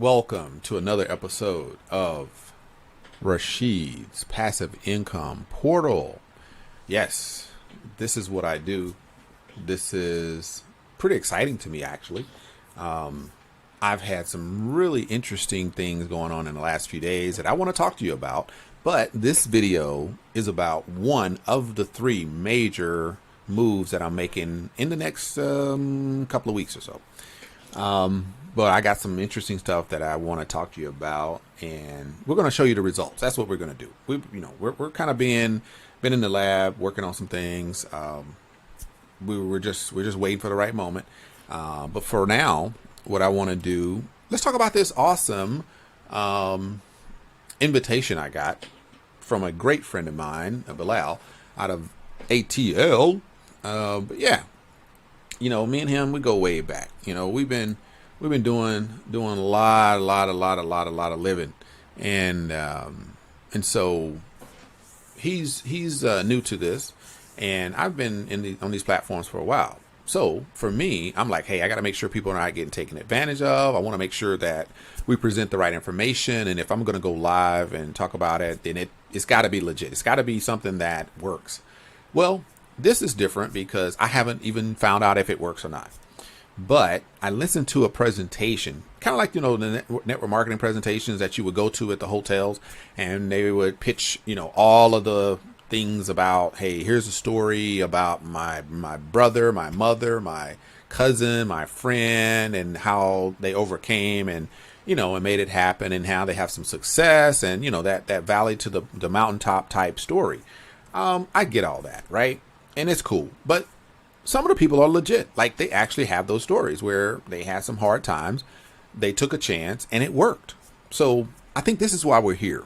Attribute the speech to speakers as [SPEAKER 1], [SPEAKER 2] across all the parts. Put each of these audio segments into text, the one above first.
[SPEAKER 1] Welcome to another episode of Rashid's Passive Income Portal. Yes, this is what I do. This is pretty exciting to me, actually. I've had some really interesting things going on in the last few days that I want to talk to you about. But this video is about one of the three major moves that I'm making in the next couple of weeks or so. But I got some interesting stuff that I want to talk to you about, and we're going to show you the results. That's what we're going to do. We're kind of been in the lab working on some things. We're just waiting for the right moment. But for now, what I want to do, let's talk about this awesome invitation I got from a great friend of mine, Bilal, out of ATL. But yeah, me and him, we go way back. We've been doing a lot of living, and so he's new to this, and I've been on these platforms for a while. So for me, I'm like, hey, I got to make sure people are not getting taken advantage of. I want to make sure that we present the right information, and if I'm going to go live and talk about it, then it's got to be legit. It's got to be something that works. Well, this is different because I haven't even found out if it works or not. But I listened to a presentation, kind of like, the network marketing presentations that you would go to at the hotels, and they would pitch, all of the things about, hey, here's a story about my brother, my mother, my cousin, my friend, and how they overcame and made it happen, and how they have some success, and that valley to the mountaintop type story. I get all that, right? And it's cool. But some of the people are legit. Like, they actually have those stories where they had some hard times, they took a chance, and it worked. So I think this is why we're here.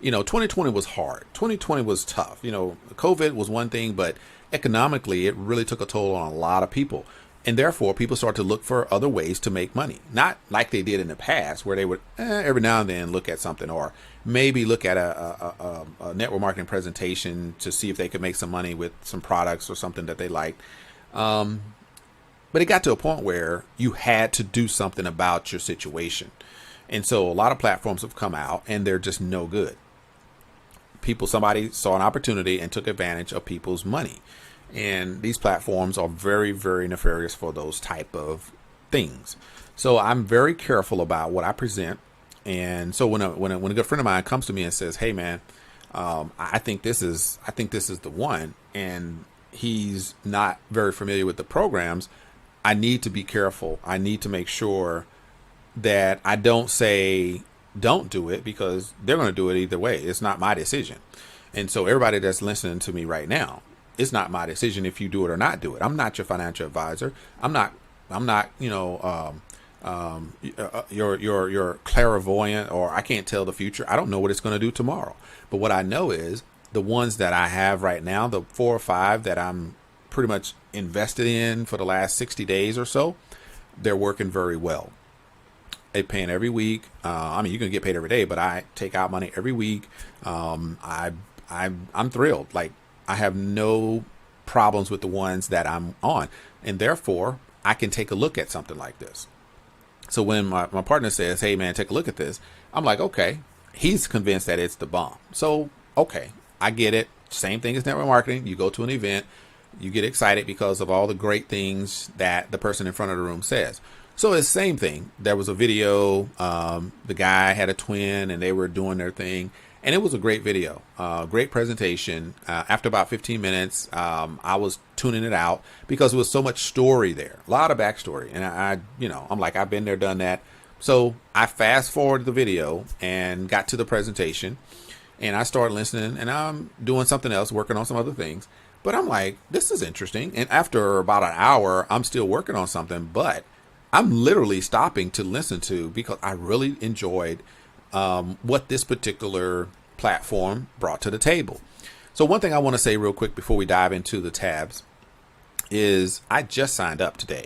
[SPEAKER 1] 2020 was hard. 2020 was tough. COVID was one thing, but economically, it really took a toll on a lot of people. And therefore, people started to look for other ways to make money. Not like they did in the past, where they would every now and then look at something, or maybe look at a network marketing presentation to see if they could make some money with some products or something that they liked. But it got to a point where you had to do something about your situation. And so a lot of platforms have come out, and they're just no good. Somebody saw an opportunity and took advantage of people's money. And these platforms are very, very nefarious for those type of things. So I'm very careful about what I present. And so when a good friend of mine comes to me and says, "Hey, man, I think this is the one," and he's not very familiar with the programs, I need to be careful. I need to make sure that I don't say don't do it, because they're going to do it either way. It's not my decision. And so everybody that's listening to me right now, it's not my decision if you do it or not do it. I'm not your financial advisor. I'm not your clairvoyant, or I can't tell the future. I don't know what it's going to do tomorrow. But what I know is the ones that I have right now, the 4 or 5 that I'm pretty much invested in for the last 60 days or so, they're working very well. They paying every week. You can get paid every day, but I take out money every week. I'm thrilled. Like, I have no problems with the ones that I'm on, and therefore I can take a look at something like this. So when my partner says, "Hey, man, take a look at this," I'm like, okay, he's convinced that it's the bomb. So, okay, I get it. Same thing as network marketing. You go to an event, you get excited because of all the great things that the person in front of the room says. So it's the same thing. There was a video. The guy had a twin, and they were doing their thing. And it was a great video, great presentation. After about 15 minutes, I was tuning it out because there was so much story there, a lot of backstory. And I'm like, I've been there, done that. So I fast forwarded the video and got to the presentation, and I started listening, and I'm doing something else, working on some other things. But I'm like, this is interesting. And after about an hour, I'm still working on something, but I'm literally stopping to listen to, because I really enjoyed what this particular platform brought to the table. So one thing I want to say real quick before we dive into the tabs is I just signed up today.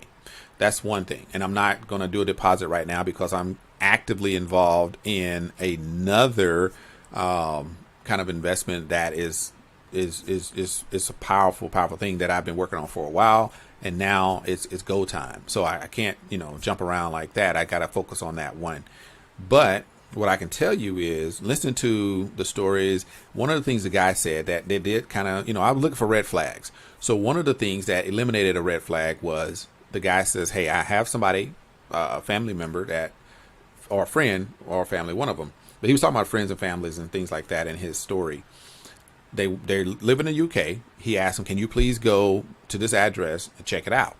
[SPEAKER 1] That's one thing. And I'm not going to do a deposit right now because I'm actively involved in another kind of investment that is a powerful thing that I've been working on for a while. and now it's go time. So I can't, jump around like that. I got to focus on that one. But what I can tell you is, listen to the stories. One of the things the guy said that they did kind of, I was looking for red flags. So one of the things that eliminated a red flag was the guy says, hey, I have somebody, a family member or a friend or a family, one of them. But he was talking about friends and families and things like that in his story. They live in the UK. He asked him, can you please go to this address and check it out?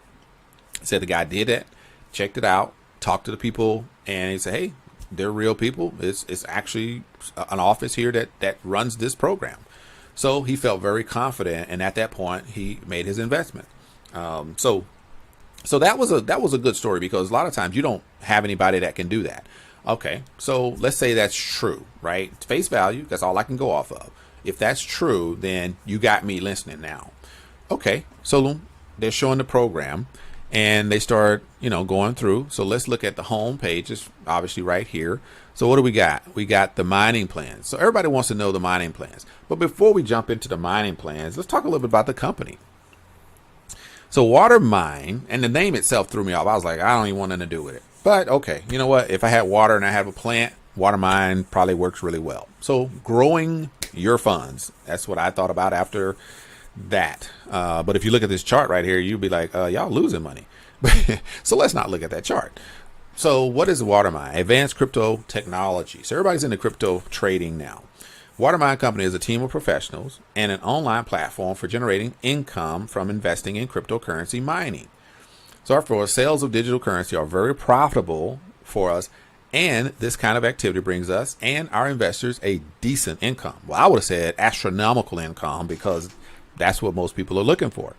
[SPEAKER 1] Said the guy did that, checked it out, talked to the people, and he said, hey, they're real people. It's actually an office here that runs this program. So he felt very confident, and at that point, he made his investment. So that was a good story, because a lot of times you don't have anybody that can do that. Okay, so let's say that's true, right? Face value, that's all I can go off of. If that's true, then you got me listening now. Okay, so they're showing the program, and they start, going through. So let's look at the home page. It's obviously right here. So what do we got? We got the mining plans. So everybody wants to know the mining plans. But before we jump into the mining plans, let's talk a little bit about the company. So watermine, and the name itself threw me off. I was like, I don't even want nothing to do with it. But okay, you know what? If I had water and I have a plant, watermine probably works really well. So growing your funds. That's what I thought about after that. But if you look at this chart right here, you'll be like, y'all losing money. So let's not look at that chart. So what is watermine? Advanced crypto technology. So everybody's into crypto trading now. Watermine Company is a team of professionals and an online platform for generating income from investing in cryptocurrency mining. So therefore, sales of digital currency are very profitable for us, and this kind of activity brings us and our investors a decent income. Well, I would have said astronomical income, because that's what most people are looking for.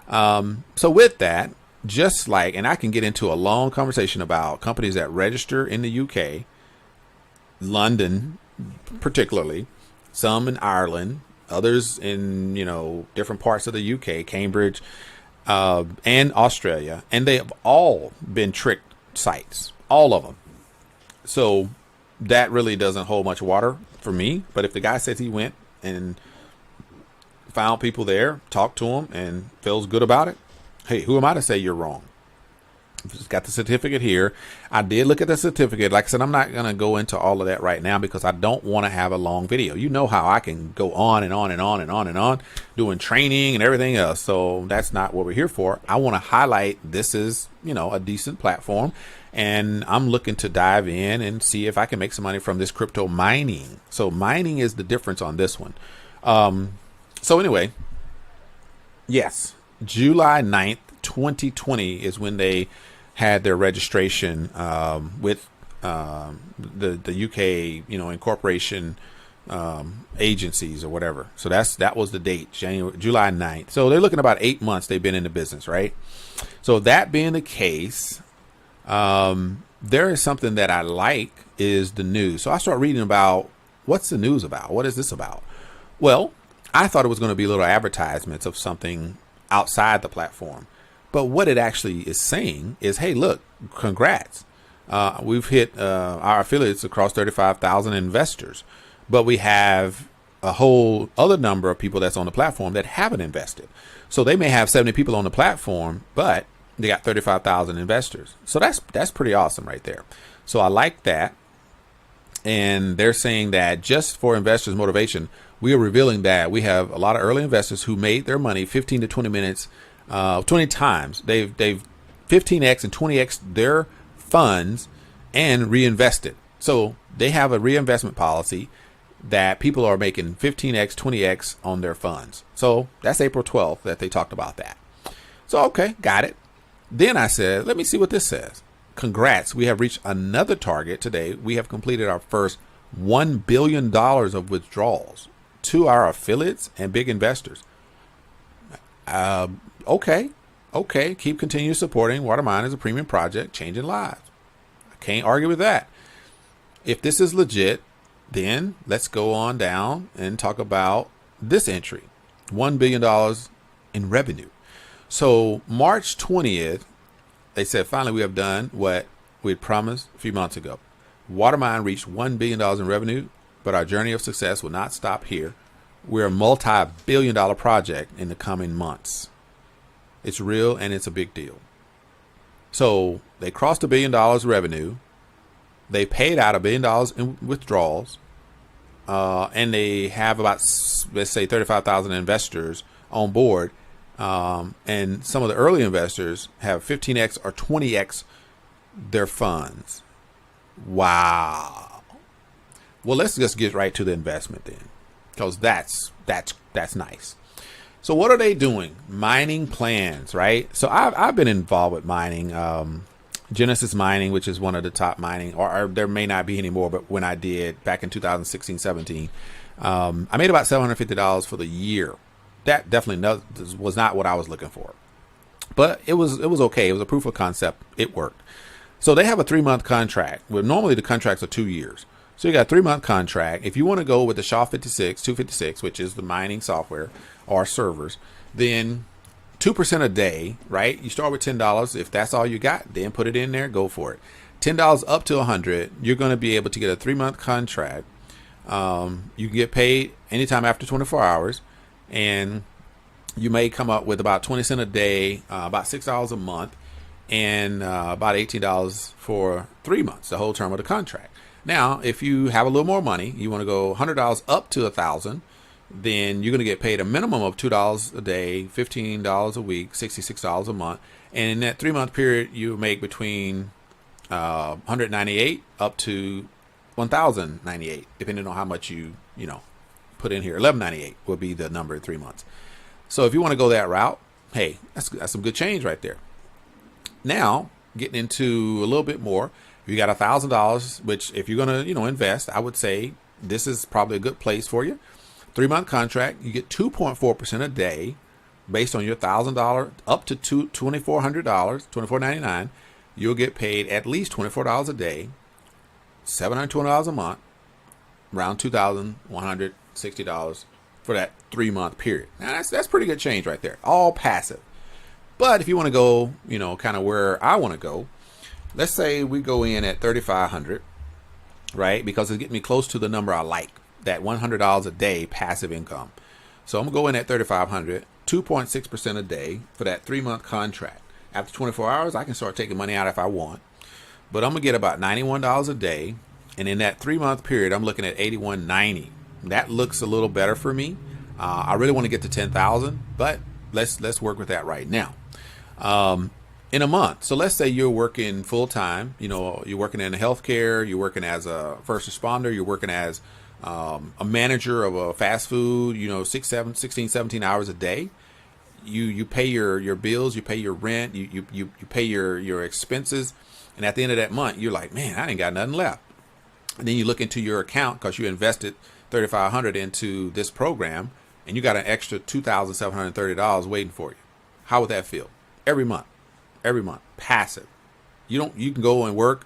[SPEAKER 1] So with that, just like, and I can get into a long conversation about companies that register in the UK, London particularly, some in Ireland, others in, different parts of the UK, Cambridge, and Australia, and they have all been tricked sites, all of them. So that really doesn't hold much water for me. But if the guy says he went and found people there, talked to them, and feels good about it, hey, who am I to say you're wrong? Just got the certificate here. I did look at the certificate. Like I said, I'm not going to go into all of that right now, because I don't want to have a long video. You know how I can go on and on and on and on and on doing training and everything else. So that's not what we're here for. I want to highlight this is, a decent platform, and I'm looking to dive in and see if I can make some money from this crypto mining. So mining is the difference on this one. So anyway, yes, July 9th, 2020 is when they had their registration with the UK, incorporation agencies or whatever. So that was the date, July 9th. So they're looking about 8 months they've been in the business, right? So that being the case, there is something that I like is the news. So I start reading about what's the news about? What is this about? Well, I thought it was going to be little advertisements of something outside the platform. But what it actually is saying is, hey, look, congrats. We've hit our affiliates across 35,000 investors, but we have a whole other number of people that's on the platform that haven't invested. So they may have 70 people on the platform, but they got 35,000 investors. So that's pretty awesome right there. So I like that. And they're saying that just for investors' motivation, we are revealing that we have a lot of early investors who made their money 15 to 20 minutes 20 times. They've 15x and 20x their funds and reinvested. So they have a reinvestment policy that people are making 15x, 20x on their funds. So that's April 12th that they talked about that. So, okay, got it. Then I said, let me see what this says. Congrats. We have reached another target today. We have completed our first $1 billion of withdrawals to our affiliates and big investors. Okay. Keep continue supporting Watermine as a premium project, changing lives. I can't argue with that. If this is legit, then let's go on down and talk about this entry, $1 billion in revenue. So March 20th, they said, finally, we have done what we had promised a few months ago. Watermine reached $1 billion in revenue, but our journey of success will not stop here. We're a multi-billion-dollar project in the coming months. It's real and it's a big deal. So they crossed $1 billion revenue. They paid out $1 billion in withdrawals. And they have about, let's say, 35,000 investors on board. And some of the early investors have 15x or 20x their funds. Wow. Well, let's just get right to the investment then, because that's nice. So what are they doing? Mining plans, right? So I've been involved with mining. Genesis Mining, which is one of the top mining, or there may not be anymore, but when I did back in 2016, 17, I made about $750 for the year. That definitely was not what I was looking for, but it was okay. It was a proof of concept. It worked. So they have a 3-month contract. Well, normally the contracts are 2 years. So you got a 3-month contract. If you want to go with the SHA-56, 256, which is the mining software or servers, then 2% a day, right? You start with $10. If that's all you got, then put it in there, go for it. $10 up to $100, you're going to be able to get a 3-month contract. You can get paid anytime after 24 hours, and you may come up with about 20 cents a day, about $6 a month, and about $18 for 3 months, the whole term of the contract. Now, if you have a little more money, you want to go $100 up to $1,000, then you're going to get paid a minimum of $2 a day, $15 a week, $66 a month. And in that 3-month period, you make between 198 up to 1,098, depending on how much you put in here. 1,198 will be the number in 3 months. So if you want to go that route, hey, that's some good change right there. Now, getting into a little bit more, if you got $1,000, which if you're going to invest, I would say this is probably a good place for you. 3-month contract, you get 2.4% a day based on your $1,000 up to $2,400, $2,499. You'll get paid at least $24 a day, $720 a month, around $2,160 for that 3-month period. Now that's pretty good change right there, all passive. But if you want to go, kind of where I want to go, let's say we go in at $3,500, right? Because it's getting me close to the number I like, that $100 a day passive income. So I'm going to go in at $3,500, 2.6% a day for that 3-month contract. After 24 hours, I can start taking money out if I want. But I'm going to get about $91 a day. And in that 3-month period, I'm looking at $81.90. That looks a little better for me. I really want to get to 10,000, but let's work with that right now. In a month. So let's say you're working full time, you're working in healthcare, you're working as a first responder, you're working as a manager of a fast food, 16, 17 hours a day. You pay your bills, you pay your rent, you pay your expenses. And at the end of that month, you're like, man, I ain't got nothing left. And then you look into your account because you invested $3,500 into this program, and you got an extra $2,730 waiting for you. How would that feel? Every month, passive. You can go and work,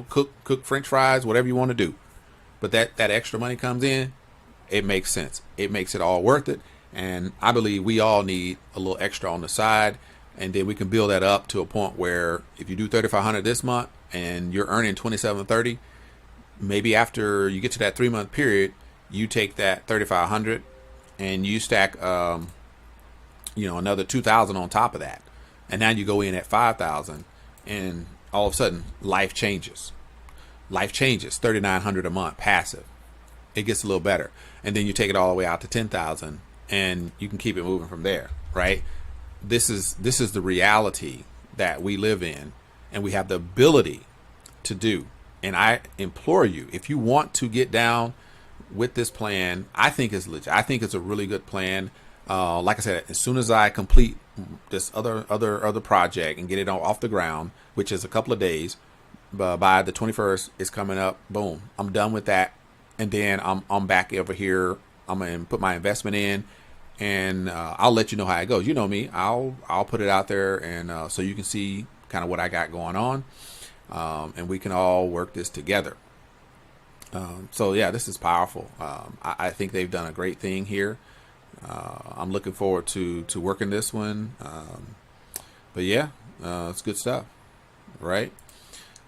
[SPEAKER 1] cook French fries, whatever you want to do. But that extra money comes in, it makes sense. It makes it all worth it. And I believe we all need a little extra on the side. And then we can build that up to a point where if you do $3,500 this month and you're earning $2,730, maybe after you get to that 3-month period, you take that $3,500 and you stack, another $2,000 on top of that. And now you go in at $5,000, and all of a sudden life changes. $3,900 a month passive. It gets a little better. And then you take it all the way out to $10,000, and you can keep it moving from there, right? This is the reality that we live in, and we have the ability to do. And I implore you, if you want to get down with this plan, I think it's legit. I think it's a really good plan. Like I said, as soon as I complete this other project and get it off the ground, which is a couple of days, by the 21st, it's coming up. Boom, I'm done with that, and then I'm back over here. I'm gonna put my investment in, and I'll let you know how it goes. You know me, I'll put it out there, and so you can see kind of what I got going on, and we can all work this together. So yeah, this is powerful. I think they've done a great thing here. I'm looking forward to working this one. But yeah, it's good stuff, right?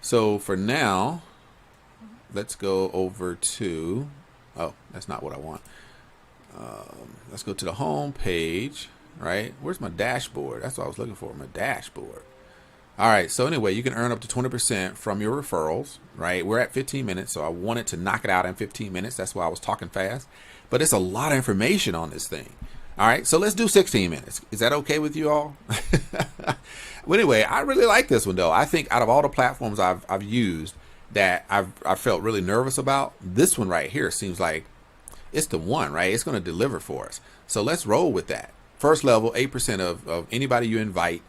[SPEAKER 1] So for now, let's go over to, oh, that's not what I want. Let's go to the home page, right? Where's my dashboard? That's what I was looking for, my dashboard. All right, so anyway, you can earn up to 20% from your referrals, right? We're at 15 minutes, so I wanted to knock it out in 15 minutes. That's why I was talking fast. But it's a lot of information on this thing. All right, so let's do 16 minutes. Is that okay with you all? Well, anyway, I really like this one, though. I think out of all the platforms I've used that I've felt really nervous about, this one right here seems like it's the one, right? It's going to deliver for us. So let's roll with that. First level, 8% of anybody you invite.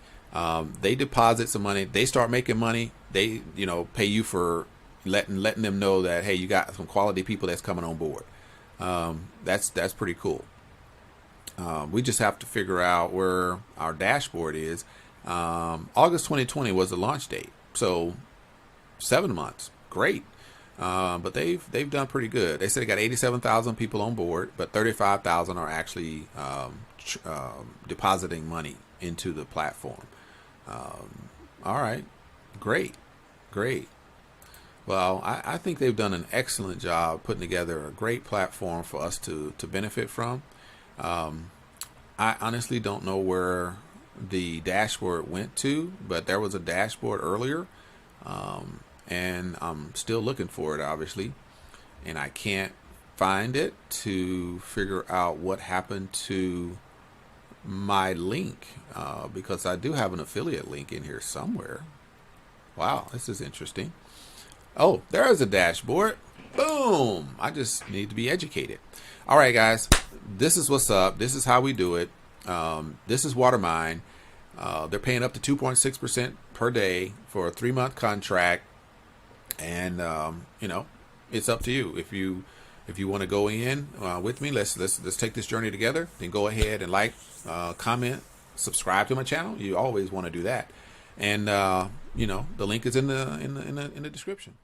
[SPEAKER 1] They deposit some money. They start making money. They, pay you for letting them know that, hey, you got some quality people that's coming on board. That's pretty cool. We just have to figure out where our dashboard is. August 2020 was the launch date, so 7 months. Great. But they've done pretty good. They said they got 87,000 people on board, but 35,000 are actually depositing money into the platform. All right, great. Well, I think they've done an excellent job putting together a great platform for us to benefit from. I honestly don't know where the dashboard went to, but there was a dashboard earlier, and I'm still looking for it, obviously, and I can't find it to figure out what happened to my link, because I do have an affiliate link in here somewhere. Wow, this is interesting. Oh, there's a dashboard. Boom. I just need to be educated. All right, guys, this is what's up. This is how we do it. This is watermine. They're paying up to 2.6% per day for a 3-month contract. And, it's up to you. If you want to go in with me, let's take this journey together. Then go ahead and like, comment, subscribe to my channel. You always want to do that. And, the link is in the description.